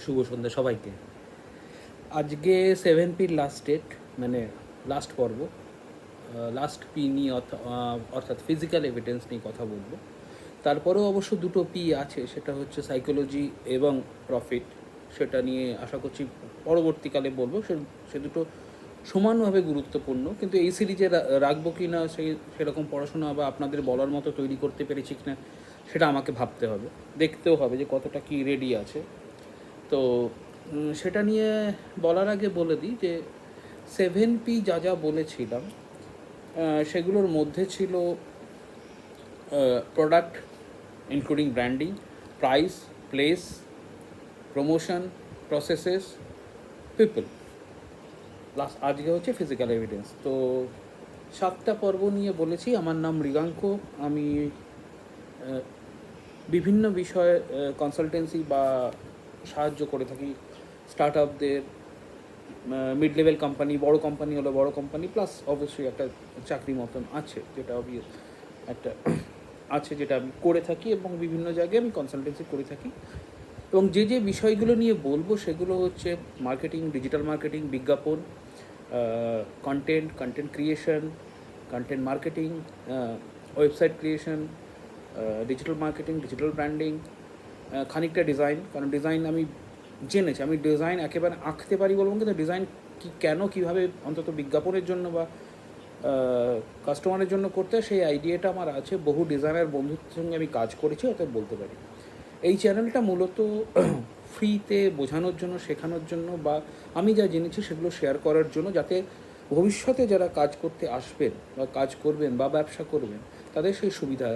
শুভ সন্ধ্যা সবাইকে। আজকে 7Pর last date, মানে লাস্ট পর্ব, লাস্ট পি নিয়ে অর্থাৎ ফিজিক্যাল এভিডেন্স নিয়ে কথা বলবো। তারপরেও অবশ্য দুটো পি আছে, সেটা হচ্ছে সাইকোলজি এবং প্রফিট। সেটা নিয়ে আশা করছি পরবর্তীকালে বলবো। সে দুটো সমানভাবে গুরুত্বপূর্ণ, কিন্তু এই সিরিজে রাখবো কি না সেরকম পড়াশোনা বা আপনাদের বলার মতো তৈরি করতে পেরেছি কি না সেটা আমাকে ভাবতে হবে, দেখতেও হবে যে কতটা কি রেডি আছে। তো সেটা নিয়ে বলার আগে বলে দিই যে 7P যা যা বলেছিলাম সেগুলোর মধ্যে ছিল product including branding, price, place, promotion, processes, people. আজকে হচ্ছে ফিজিক্যাল এভিডেন্স। তো 7টা পর্ব নিয়ে বলেছি। আমার নাম মৃগাঙ্ক। আমি বিভিন্ন বিষয়ে কনসালটেন্সি বা সাহায্য করে থাকি স্টার্ট আপদের, মিড লেভেল কোম্পানি, বড় কোম্পানি হলো বড় কোম্পানি, প্লাস অবশ্যই একটা চাকরি মতন আছে যেটা একটা আছে যেটা আমি করে থাকি, এবং বিভিন্ন জায়গায় আমি কনসালটেন্সি করে থাকি। এবং যে যে বিষয়গুলো নিয়ে বলবো সেগুলো হচ্ছে মার্কেটিং, ডিজিটাল মার্কেটিং, বিজ্ঞাপন, content creation, content marketing, website creation, digital marketing, digital branding, খানিকটা ডিজাইন। কারণ ডিজাইন আমি জেনেছি, আমি ডিজাইন একেবারে আঁকতে পারি বলবো, কিন্তু ডিজাইন কেন কীভাবে অন্তত বিজ্ঞাপনের জন্য বা কাস্টমারের জন্য করতে হয় সেই আইডিয়াটা আমার আছে। বহু ডিজাইনার বন্ধুর সঙ্গে আমি কাজ করেছি, অতএব বলতে পারি। এই চ্যানেলটা মূলত ফ্রিতে বোঝানোর জন্য, শেখানোর জন্য, বা আমি যা জেনেছি সেগুলো শেয়ার করার জন্য, যাতে ভবিষ্যতে যারা কাজ করতে আসবেন বা কাজ করবেন বা ব্যবসা করবেন তাদের সেই সুবিধা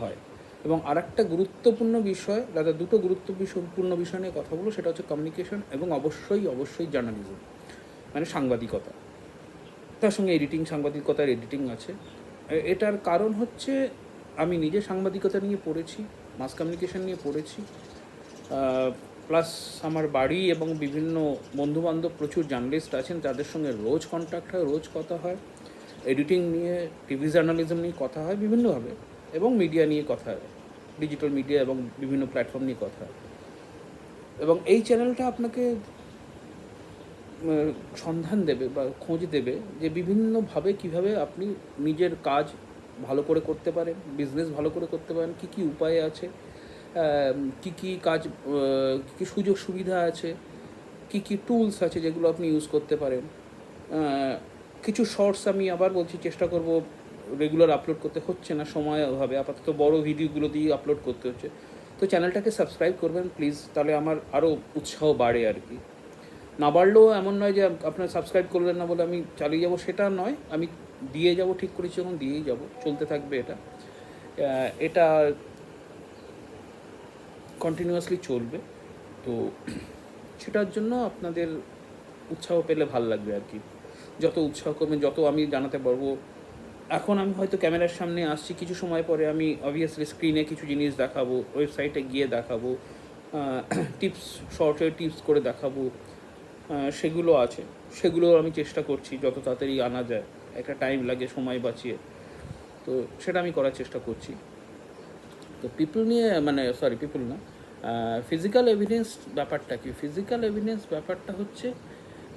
হয়। এবং আরেকটা গুরুত্বপূর্ণ বিষয়, দাদা দুটো গুরুত্বপূর্ণ বিষয় নিয়ে কথা বলবো, সেটা হচ্ছে কমিউনিকেশন এবং অবশ্যই জার্নালিজম, মানে সাংবাদিকতা। তার সঙ্গে সাংবাদিকতার এডিটিং আছে। এটার কারণ হচ্ছে আমি নিজে সাংবাদিকতা নিয়ে পড়েছি, মাস কমিউনিকেশন নিয়ে পড়েছি, প্লাস আমার বাড়ি এবং বিভিন্ন বন্ধুবান্ধব প্রচুর জার্নালিস্ট আছেন, তাদের সঙ্গে রোজ কন্ট্যাক্ট হয়, রোজ কথা হয়। এডিটিং নিয়ে, টিভি জার্নালিজম নিয়ে কথা হয় বিভিন্নভাবে, এবং মিডিয়া নিয়ে কথা হয়, ডিজিটাল মিডিয়া এবং বিভিন্ন প্ল্যাটফর্ম নিয়ে কথা হয়। এবং এই চ্যানেলটা আপনাকে সন্ধান দেবে বা খোঁজ দেবে যে বিভিন্নভাবে কিভাবে আপনি নিজের কাজ ভালো করে করতে পারেন, বিজনেস ভালো করে করতে পারেন, কী কী উপায় আছে, কী কী কাজ, কী কী সুযোগ সুবিধা আছে, কী কী টুলস আছে যেগুলো আপনি ইউজ করতে পারেন। কিছু শর্টস আমি আবার বলছি চেষ্টা করব, রেগুলার আপলোড করতে হচ্ছে না সময় অভাবে, আপাতত বড় ভিডিওগুলো দিয়ে আপলোড করতে হচ্ছে। তো চ্যানেলটাকে সাবস্ক্রাইব করবেন প্লিজ, তাহলে আমার আরও উৎসাহ বাড়ে আর কি। না বাড়লেও এমন নয় যে আপনার সাবস্ক্রাইব করলেন না বলে আমি চালিয়ে যাব, সেটা নয়। আমি দিয়ে যাব, ঠিক করেছি যখন দিয়েই যাব, চলতে থাকবে এটা কন্টিনিউয়াসলি চলবে। তো সেটার জন্য আপনাদের উৎসাহ পেলে ভাল লাগবে আর কি। যত উৎসাহ করবেন, যত আমি জানাতে পারবো। এখন আমি হয়তো ক্যামেরার সামনে আসছি, কিছু সময় পরে আমি অবভিয়াসলি স্ক্রিনে কিছু জিনিস দেখাবো, ওয়েবসাইটে গিয়ে দেখাবো, টিপস, শর্টের টিপস করে দেখাবো, সেগুলো আছে। সেগুলো আমি চেষ্টা করছি যত তাড়াতাড়ি আনা যায়, একটা টাইম লাগে সময় বাঁচিয়ে, তো সেটা আমি করার চেষ্টা করছি। তো পিপল নিয়ে, মানে পিপল না, ফিজিক্যাল এভিডেন্স ব্যাপারটা কি? ফিজিক্যাল এভিডেন্স ব্যাপারটা হচ্ছে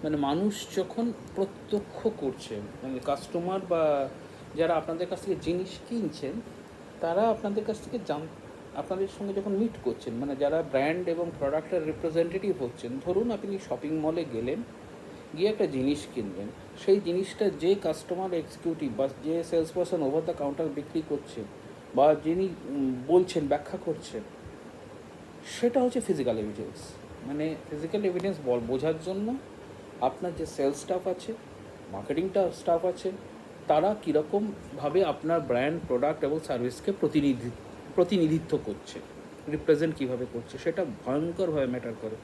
মানে মানুষ যখন প্রত্যক্ষ করছে, মানে কাস্টমার বা যারা আপনাদের কাছ থেকে জিনিস কিনছেন তারা আপনাদের কাছ থেকে আপনাদের সঙ্গে যখন মিট করছেন, মানে যারা ব্র্যান্ড এবং প্রোডাক্টের রিপ্রেজেন্টেটিভ হচ্ছেন। ধরুন আপনি শপিং মলে গেলেন, গিয়ে একটা জিনিস কিনবেন, সেই জিনিসটা যে কাস্টমার এক্সিকিউটিভ বা যে sales person over the counter বিক্রি করছেন বা যিনি বলছেন, ব্যাখ্যা করছেন, সেটা হচ্ছে ফিজিক্যাল এভিডেন্স। মানে ফিজিক্যাল এভিডেন্স বোঝার জন্য আপনার যে সেলস স্টাফ আছে, মার্কেটিংটা স্টাফ আছে, তারা কীরকমভাবে আপনার ব্র্যান্ড, প্রোডাক্ট এবং সার্ভিসকে প্রতিনিধিত্ব করছে, রিপ্রেজেন্ট কীভাবে করছে, সেটা ভয়ঙ্করভাবে ম্যাটার করে।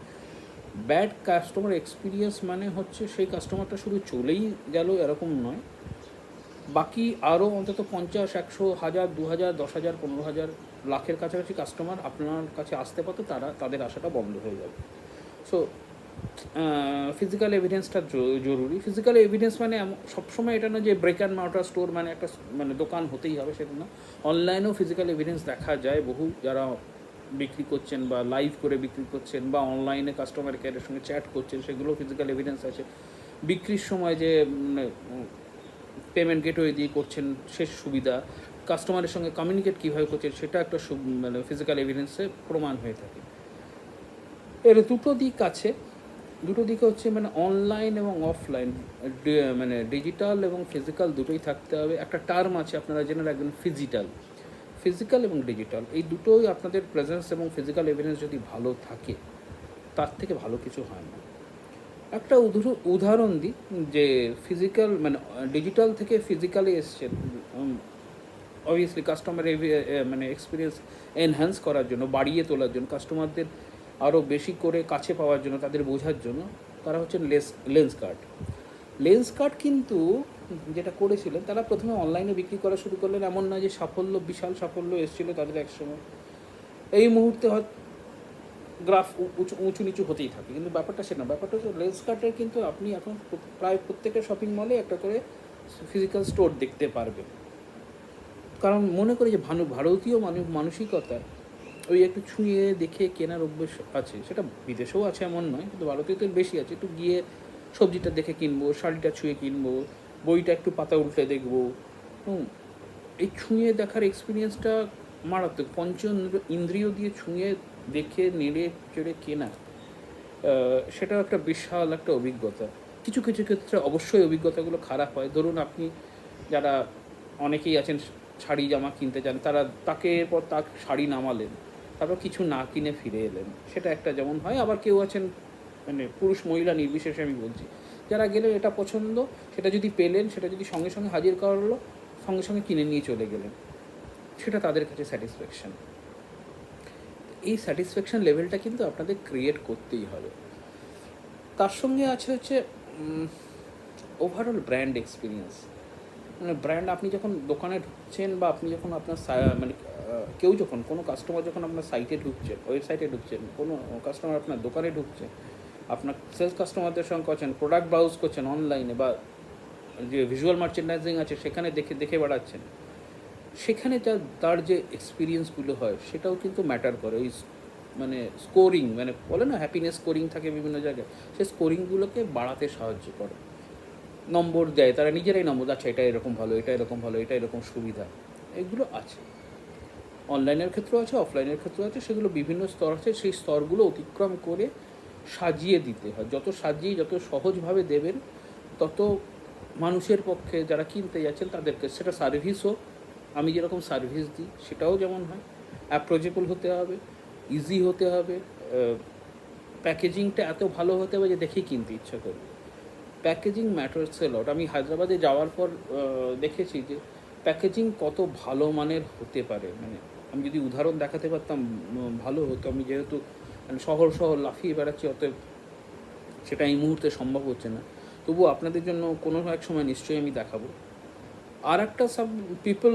ব্যাড কাস্টমার এক্সপিরিয়েন্স মানে হচ্ছে সেই কাস্টমারটা শুধু চলেই গেল এরকম নয়, বাকি আরও অন্তত 50, 100, 1000, 2000, 10,000, 15,000, লাখের কাছাকাছি কাস্টমার আপনার কাছে আসতে পারতো, তাদের আসাটা বন্ধ হয়ে যাবে। সো ফিজিক্যাল এভিডেন্সটা জরুরি। ফিজিক্যাল এভিডেন্স মানে সবসময় এটা না যে ব্রেক অ্যান্ড মর্টার স্টোর মানে একটা দোকান হতেই হবে, সেটা না। অনলাইনেও ফিজিক্যাল এভিডেন্স দেখা যায়। বহু যারা বিক্রি করছেন বা লাইভ করে বিক্রি করছেন বা অনলাইনে কাস্টমার কেয়ারের সঙ্গে চ্যাট করছেন, সেগুলো ফিজিক্যাল এভিডেন্স আছে। বিক্রির সময় যে পেমেন্ট গেটওয়ে দিয়ে করছেন সে সুবিধা, কাস্টমারের সঙ্গে কমিউনিকেট কীভাবে করছেন সেটা একটা মানে ফিজিক্যাল এভিডেন্সে প্রমাণ হয়ে থাকে। এর দুটো দিক আছে, দুটো দিকে হচ্ছে মানে অনলাইন এবং অফলাইন, মানে ডিজিটাল এবং ফিজিক্যাল দুটোই থাকতে হবে। একটা টার্ম আছে আপনারা জেনে রাখবেন, ফিজিক্যাল এবং ডিজিটাল, এই দুটোই আপনাদের প্রেজেন্স এবং ফিজিক্যাল এভিডেন্স যদি ভালো থাকে তার থেকে ভালো কিছু হয় না। একটা উদাহরণ দিই, যে ফিজিক্যাল মানে ডিজিটাল থেকে ফিজিক্যালি এসছেন অবভিয়াসলি কাস্টমার মানে এক্সপিরিয়েন্স এনহ্যান্স করার জন্য, বাড়িয়ে তোলার জন্য, কাস্টমারদের আরও বেশি করে কাছে পাওয়ার জন্য, তাদের বোঝার জন্য তারা হচ্ছেন লেন্স কার্ড কিন্তু যেটা করেছিলেন তারা প্রথমে অনলাইনে বিক্রি করা শুরু করলেন। এমন না যে বিশাল সাফল্য এসেছিলো তাদের একসময়, এই মুহূর্তে হয়তো গ্রাফ উঁচু নিচু হতেই থাকে, কিন্তু ব্যাপারটা সেটা না। ব্যাপারটা হচ্ছে লেন্স কার্টের কিন্তু আপনি এখন প্রায় প্রত্যেকটা শপিং মলে একটা করে ফিজিক্যাল স্টোর দেখতে পারবেন। কারণ মনে করি যে ভারতীয় মানসিকতা ওই একটু ছুঁয়ে দেখে কেনার অভ্যেস আছে, সেটা বিদেশেও আছে এমন নয়, কিন্তু ভারতীয়তে বেশি আছে। একটু গিয়ে সবজিটা দেখে কিনবো, শাড়িটা ছুঁয়ে কিনবো, বইটা একটু পাতা উল্টে দেখবো। এই ছুঁয়ে দেখার এক্সপিরিয়েন্সটা মারাত্মক। ইন্দ্রিয় দিয়ে ছুঁয়ে দেখে নেড়ে চেড়ে কেনা, সেটা একটা বিশাল একটা অভিজ্ঞতা। কিছু কিছু ক্ষেত্রে অবশ্যই অভিজ্ঞতাগুলো খারাপ হয়। ধরুন আপনি যারা অনেকেই আছেন শাড়ি জামা কিনতে চান, তাকে এরপর শাড়ি নামালেন, তারপর কিছু না কিনে ফিরে এলেন, সেটা একটা যেমন হয়। আবার কেউ আছেন মানে পুরুষ মহিলা নির্বিশেষে আমি বলছি, যারা গেলেন এটা পছন্দ, সেটা যদি পেলেন, সেটা যদি সঙ্গে সঙ্গে হাজির করলো, সঙ্গে সঙ্গে কিনে নিয়ে চলে গেলেন, সেটা তাদের কাছে স্যাটিসফ্যাকশান। এই স্যাটিসফ্যাকশান লেভেলটা কিন্তু আপনাদের ক্রিয়েট করতেই হবে। তার সঙ্গে আছে হচ্ছে ওভারঅল ব্র্যান্ড এক্সপিরিয়েন্স। মানে ব্র্যান্ড, আপনি যখন দোকানে ঢুকছেন বা আপনি যখন আপনার মানে কেউ যখন কোনো কাস্টমার যখন আপনার সাইটে ঢুকছেন, ওয়েবসাইটে ঢুকছেন, কোনো কাস্টমার আপনার দোকানে ঢুকছে, আপনার সেলস কাস্টমারদের সঙ্গে করছেন, প্রোডাক্ট ব্রাউজ করছেন অনলাইনে, বা যে ভিজুয়াল মার্চেন্ডাইজিং আছে সেখানে দেখে বেড়াচ্ছেন, সেখানে তার যে এক্সপিরিয়েন্সগুলো হয় সেটাও কিন্তু ম্যাটার করে। ওই মানে স্কোরিং, মানে বলে না হ্যাপিনেস স্কোরিং থাকে বিভিন্ন জায়গায়, সেই স্কোরিংগুলোকে বাড়াতে সাহায্য করে, নম্বর দেয় তারা নিজেরাই নম্বর, আচ্ছা এটা এরকম ভালো, এটা এরকম ভালো, এটা এরকম সুবিধা, এগুলো আছে। অনলাইনের ক্ষেত্রেও আছে, অফলাইনের ক্ষেত্রেও আছে, সেগুলো বিভিন্ন স্তর আছে, সেই স্তরগুলো অতিক্রম করে সাজিয়ে দিতে হয়। যত সাজিয়ে যত সহজভাবে দেবেন, তত মানুষের পক্ষে যারা কিনতে যাচ্ছেন তাদেরকে, সেটা সার্ভিসও, আমি যেরকম সার্ভিস দিই সেটাও যেমন হয়, অ্যাপ্রোচেবল হতে হবে, ইজি হতে হবে, প্যাকেজিংটা এত ভালো হতে হবে যে দেখেই কিনতে ইচ্ছা করবে। প্যাকেজিং ম্যাটার্স এ লট। আমি হায়দ্রাবাদে যাওয়ার পর দেখেছি যে প্যাকেজিং কত ভালো মানের হতে পারে। মানে আমি যদি উদাহরণ দেখাতে পারতাম ভালো হতো। আমি যেহেতু মানে শহর লাফিয়ে বেড়াচ্ছি, অতএব সেটা এই মুহূর্তে সম্ভব হচ্ছে না, তবু আপনাদের জন্য কোনো এক সময় নিশ্চয়ই আমি দেখাবো। আর একটা পিপল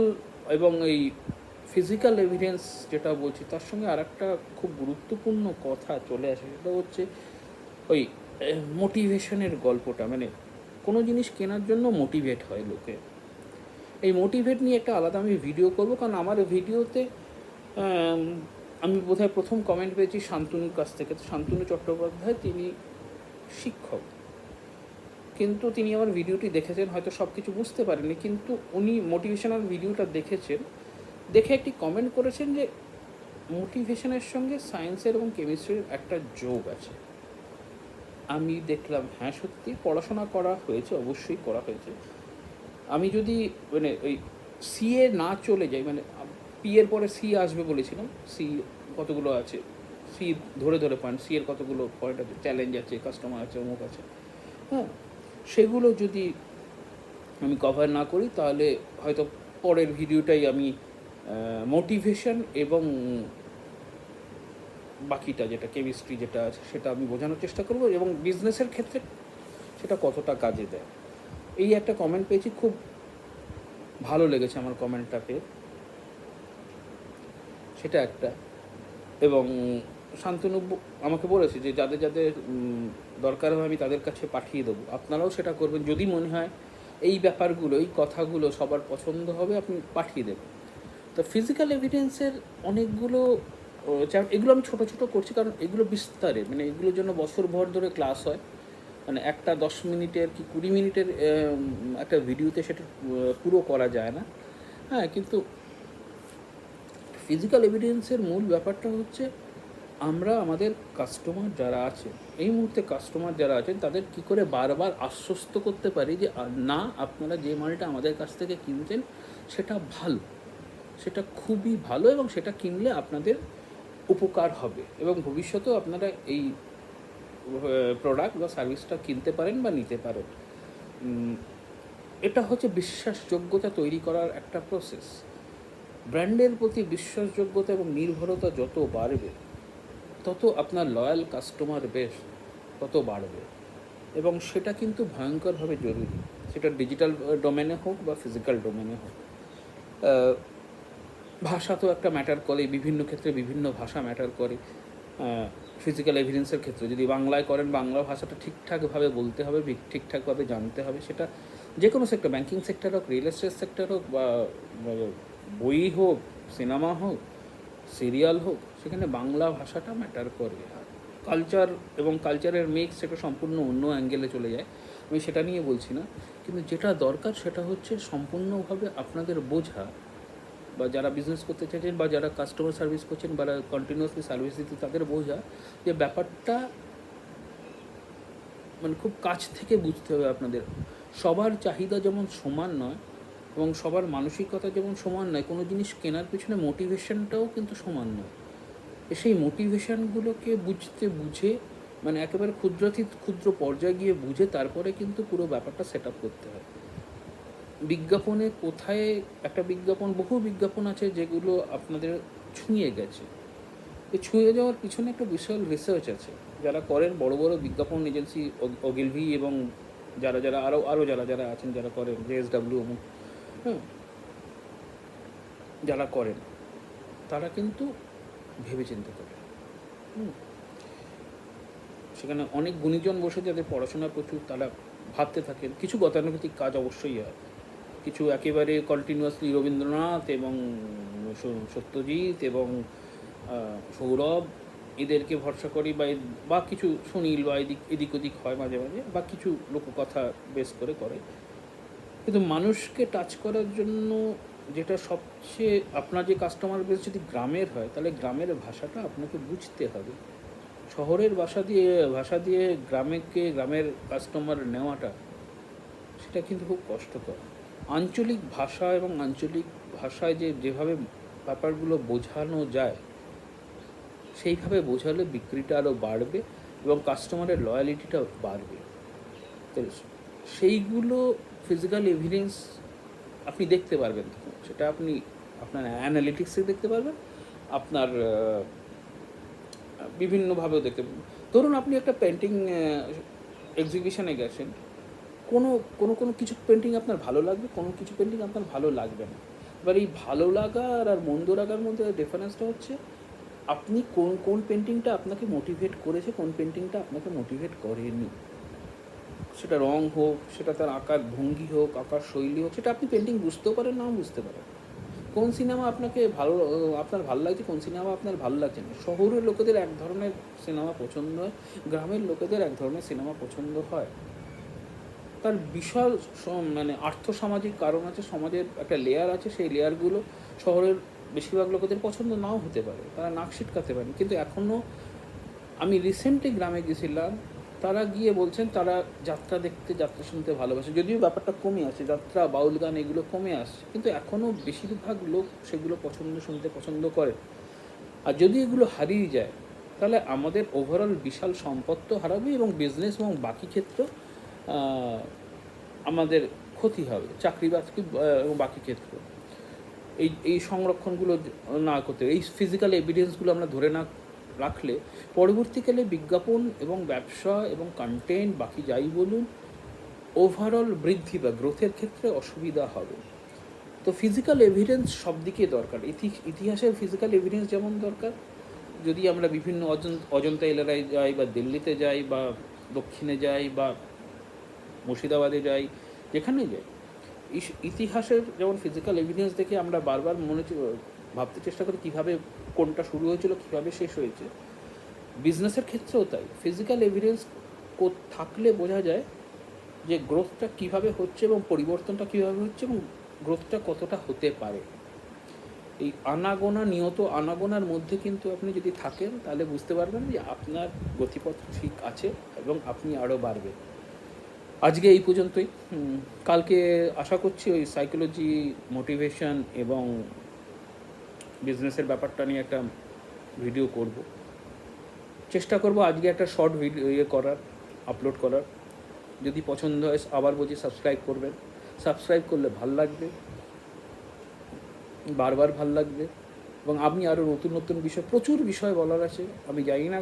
এবং এই ফিজিক্যাল এভিডেন্স যেটা বলছি, তার সঙ্গে আর একটা খুব গুরুত্বপূর্ণ কথা চলে আসে, সেটা হচ্ছে ওই মোটিভেশনের গল্পটা। মানে কোনো জিনিস কেনার জন্য মোটিভেট হয় লোকে। এই মোটিভেট নিয়ে একটা আলাদা আমি ভিডিও করবো, কারণ আমার ভিডিওতে আমি বোধহয় প্রথম কমেন্ট পেয়েছি শান্তনুর কাছ থেকে। তো শান্তনু চট্টোপাধ্যায়, তিনি শিক্ষক, কিন্তু তিনি আমার ভিডিওটি দেখেছেন, হয়তো সব কিছু বুঝতে পারেননি, কিন্তু উনি মোটিভেশনাল ভিডিওটা দেখেছেন, দেখে একটি কমেন্ট করেছেন যে মোটিভেশনের সঙ্গে সায়েন্সের এবং কেমিস্ট্রির একটা যোগ আছে। আমি দেখলাম হ্যাঁ সত্যি পড়াশোনা করা হয়েছে, অবশ্যই করা হয়েছে। আমি যদি মানে ওই সিএ না চলে যাই, মানে পি এর পরে সি আসবে বলেছিলাম, সি কতগুলো আছে, সি ধরে পয়েন্ট, সি এর কতগুলো পয়েন্ট আছে, চ্যালেঞ্জ আছে, কাস্টমার আছে, অমুক আছে, হ্যাঁ, সেগুলো যদি আমি কভার না করি তাহলে হয়তো পরের ভিডিওটাই আমি মোটিভেশন এবং বাকিটা যেটা কেমিস্ট্রি যেটা আছে সেটা আমি বোঝানোর চেষ্টা করব, এবং বিজনেসের ক্ষেত্রে সেটা কতটা কাজে দেয়। এই একটা কমেন্ট পেয়েছি, খুব ভালো লেগেছে আমার কমেন্টটা পেয়ে, সেটা একটা। এবং শান্তনু আমাকে বলেছে যে যাদের দরকার হয় আমি তাদের কাছে পাঠিয়ে দেবো, আপনারাও সেটা করবেন। যদি মনে হয় এই ব্যাপারগুলো, এই কথাগুলো সবার পছন্দ হবে, আপনি পাঠিয়ে দেবেন। তো ফিজিক্যাল এভিডেন্সের অনেকগুলো এগুলো আমি ছোটো ছোটো করছি, কারণ এগুলো বিস্তারে, মানে এগুলোর জন্য বছরভর ধরে ক্লাস হয়। মানে একটা 10 মিনিটের কি 20 মিনিটের একটা ভিডিওতে সেটা পুরো করা যায় না। হ্যাঁ, কিন্তু ফিজিক্যাল এভিডেন্সের মূল ব্যাপারটা হচ্ছে আমরা আমাদের কাস্টমার যারা আছে, এই মুহূর্তে কাস্টমার যারা আছেন তাদের কি করে বারবার আশ্বস্ত করতে পারি যে না, আপনারা যে মালটা আমাদের কাছ থেকে কিনছেন সেটা ভালো, সেটা খুবই ভালো, এবং সেটা কিনলে আপনাদের উপকার হবে এবং ভবিষ্যতেও আপনারা এই প্রোডাক্ট বা সার্ভিসটা কিনতে পারেন বা নিতে পারেন। এটা হচ্ছে বিশ্বাসযোগ্যতা তৈরি করার একটা প্রসেস। ব্র্যান্ডের প্রতি বিশ্বাসযোগ্যতা এবং নির্ভরতা যত বাড়বে, তত আপনার লয়াল কাস্টমার বেস তত বাড়বে, এবং সেটা কিন্তু ভয়ঙ্করভাবে জরুরি, সেটা ডিজিটাল ডোমেনে হোক বা ফিজিক্যাল ডোমেনে হোক। ভাষা তো একটা ম্যাটার করে, বিভিন্ন ক্ষেত্রে বিভিন্ন ভাষা ম্যাটার করে। ফিজিক্যাল এভিডেন্সের ক্ষেত্রে যদি বাংলায় করেন, বাংলা ভাষাটা ঠিকঠাকভাবে বলতে হবে, ঠিকঠাকভাবে জানতে হবে। সেটা যে কোনো সেক্টর, ব্যাঙ্কিং সেক্টর হোক, রিয়েল এস্টেট সেক্টর হোক, বা বই হোক, সিনেমা হোক, সিরিয়াল হোক, সেখানে বাংলা ভাষাটা ম্যাটার করে। কালচার এবং কালচারের মিক্স সেটা সম্পূর্ণ অন্য অ্যাঙ্গেলে চলে যায়, আমি সেটা নিয়ে বলছি না। কিন্তু যেটা দরকার সেটা হচ্ছে সম্পূর্ণভাবে আপনাদের বোঝা, বা যারা বিজনেস করতে চাইছেন বা যারা কাস্টমার সার্ভিস করছেন বা কন্টিনিউয়াসলি সার্ভিস দিতে, তাদের বোঝা যে ব্যাপারটা মানে খুব কাছ থেকে বুঝতে হবে আপনাদের। সবার চাহিদা যেমন সমান নয় এবং সবার মানসিকতা যেমন সমান নয়, কোনো জিনিস কেনার পিছনে মোটিভেশনটাও কিন্তু সমান নয়। সেই মোটিভেশানগুলোকে বুঝে মানে একেবারে ক্ষুদ্র পর্যায়ে গিয়ে বুঝে তারপরে কিন্তু পুরো ব্যাপারটা সেট আপ করতে হয়। বিজ্ঞাপনে কোথায় একটা বিজ্ঞাপন, বহু বিজ্ঞাপন আছে যেগুলো আপনাদের ছুঁয়ে গেছে। এই ছুঁয়ে যাওয়ার পিছনে একটা বিশাল রিসার্চ আছে। যারা করেন বড় বড় বিজ্ঞাপন এজেন্সি, ওগিলভি এবং যারা যারা আরও যারা আছেন, যারা করেন জেএসডাব্লিউ, হ্যাঁ, যারা করেন তারা কিন্তু ভেবে চিন্তে করেন। সেখানে অনেক গুণীজন বসে যাদের পড়াশোনা প্রচুর, তারা ভাবতে থাকেন। কিছু গতানুগতিক কাজ অবশ্যই হয়, কিছু একেবারে কন্টিনিউয়াসলি রবীন্দ্রনাথ এবং সত্যজিৎ এবং সৌরভ এদেরকে ভরসা করি, বা কিছু সুনীল বা এদিক ওদিক হয় মাঝে মাঝে, বা কিছু লোককথা বেস করে। কিন্তু মানুষকে টাচ করার জন্য যেটা সবচেয়ে, আপনার যে কাস্টমার বেস যদি গ্রামের হয়, তাহলে গ্রামের ভাষাটা আপনাকে বুঝতে হবে। শহরের ভাষা দিয়ে গ্রামের কাস্টমার নেওয়াটা, সেটা কিন্তু খুব কষ্টকর। আঞ্চলিক ভাষা এবং আঞ্চলিক ভাষায় যেভাবে ব্যাপারগুলো বোঝানো যায়, সেইভাবে বোঝালে বিক্রিটা আরও বাড়বে এবং কাস্টমারের লয়ালিটিটাও বাড়বে। তো সেইগুলো ফিজিক্যাল এভিডেন্স আপনি দেখতে পারবেন, সেটা আপনি আপনার অ্যানালিটিক্সে দেখতে পারবেন, আপনার বিভিন্নভাবেও দেখতে পাবেন। ধরুন আপনি একটা পেন্টিং এক্সিবিশনে গেছেন, কোনো কিছু পেন্টিং আপনার ভালো লাগবে, কোনো কিছু পেন্টিং আপনার ভালো লাগবে না। এবার এই ভালো লাগার আর মন্দ লাগার মধ্যে ডিফারেন্সটা হচ্ছে আপনি কোন পেন্টিংটা আপনাকে মোটিভেট করেছে, কোন পেন্টিংটা আপনাকে মোটিভেট করেনি। সেটা রং হোক, সেটা তার আকার ভঙ্গি হোক, আকার শৈলী হোক, সেটা আপনি পেন্টিং বুঝতেও পারেন, নাও বুঝতে পারেন। কোন সিনেমা আপনার ভালো লাগছে, কোন সিনেমা আপনার ভালো লাগছে না। শহরের লোকেদের এক ধরনের সিনেমা পছন্দ হয়, গ্রামের লোকেদের এক ধরনের সিনেমা পছন্দ হয়। তার বিশাল মানে আর্থসামাজিক কারণ আছে, সমাজের একটা লেয়ার আছে, সেই লেয়ারগুলো শহরের বেশিরভাগ লোকেদের পছন্দ নাও হতে পারে, তারা নাক সিটকাতে পারেন। কিন্তু এখনও আমি রিসেন্টলি গ্রামে গেছিলাম, তারা গিয়ে বলছেন তারা যাত্রা শুনতে ভালোবাসে। যদিও ব্যাপারটা কমে আসছে, যাত্রা, বাউল গান এগুলো কমে আসছে, কিন্তু এখনও বেশিরভাগ লোক সেগুলো শুনতে পছন্দ করে। আর যদি এগুলো হারিয়ে যায়, তাহলে আমাদের ওভারঅল বিশাল সম্পদ তো হারাবে, এবং বিজনেস এবং বাকি ক্ষেত্র আমাদের ক্ষতি হবে, চাকরি বাকরি এবং বাকি ক্ষেত্র। এই সংরক্ষণগুলো না করতে, এই ফিজিক্যাল এভিডেন্সগুলো আমরা ধরে না রাখলে পরবর্তীকালে বিজ্ঞাপন এবং ব্যবসা এবং কন্টেন্ট বাকি যাই বলুন, ওভারঅল বৃদ্ধি বা গ্রোথের ক্ষেত্রে অসুবিধা হবে। তো ফিজিক্যাল এভিডেন্স সব দিকে দরকার। ইতিহাসের ফিজিক্যাল এভিডেন্স যেমন দরকার, যদি আমরা বিভিন্ন অজন্তা এলাকায় যাই, বা দিল্লিতে যাই, বা দক্ষিণে যাই, বা মুর্শিদাবাদে যাই, যেখানে যাই, ইতিহাসের যেমন ফিজিক্যাল এভিডেন্স দেখে আমরা বারবার ভাবতে চেষ্টা করি কীভাবে কোনটা শুরু হয়েছিল, কীভাবে শেষ হয়েছে। বিজনেসের ক্ষেত্রেও তাই, ফিজিক্যাল এভিডেন্স থাকলে বোঝা যায় যে গ্রোথটা কীভাবে হচ্ছে এবং পরিবর্তনটা কীভাবে হচ্ছে এবং গ্রোথটা কতটা হতে পারে। এই আনাগোনা, নিয়ত আনাগোনার মধ্যে কিন্তু আপনি যদি থাকেন তাহলে বুঝতে পারবেন যে আপনার গতিপথ ঠিক আছে এবং আপনি আরও বাড়বেন। আজকে এই পর্যন্তই। কালকে আশা করছি ওই সাইকোলজি, মোটিভেশন এবং বিজনেসের ব্যাপারটা নিয়ে একটা ভিডিও করব। চেষ্টা করব আজকে একটা শর্ট ভিডিও করার, আপলোড করার। যদি পছন্দ হয় আবার বলছি সাবস্ক্রাইব করবেন। সাবস্ক্রাইব করলে ভাল লাগবে, বারবার ভাল লাগবে। এবং আমি আরও নতুন নতুন বিষয়, প্রচুর বিষয় বলার আছে। আমি জানি না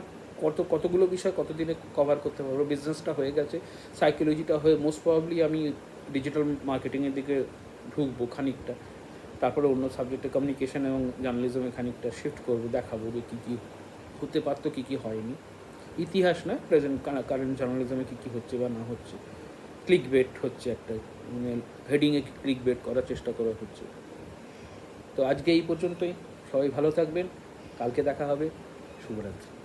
কতগুলো বিষয় কতদিনে কভার করতে পারবো। বিজনেসটা হয়ে গেছে, সাইকোলজিটা হয়ে মোস্ট প্রবাবলি আমি ডিজিটাল মার্কেটিংয়ের দিকে ঢুকবো খানিকটা। তারপরে অন্য সাবজেক্টে কমিউনিকেশন এবং জার্নালিজমে খানিকটা শিফট করবো, দেখাবো যে কী কী হতে পারতো, কী কী হয়নি। ইতিহাস নয়, কারেন্ট জার্নালিজমে কী কী হচ্ছে বা না হচ্ছে। ক্লিক বেট হচ্ছে একটা, মানে হেডিংয়ে ক্লিক বেট করার চেষ্টা করা হচ্ছে। তো আজকে এই পর্যন্তই। সবাই ভালো থাকবেন, কালকে দেখা হবে। শুভরাত্রি।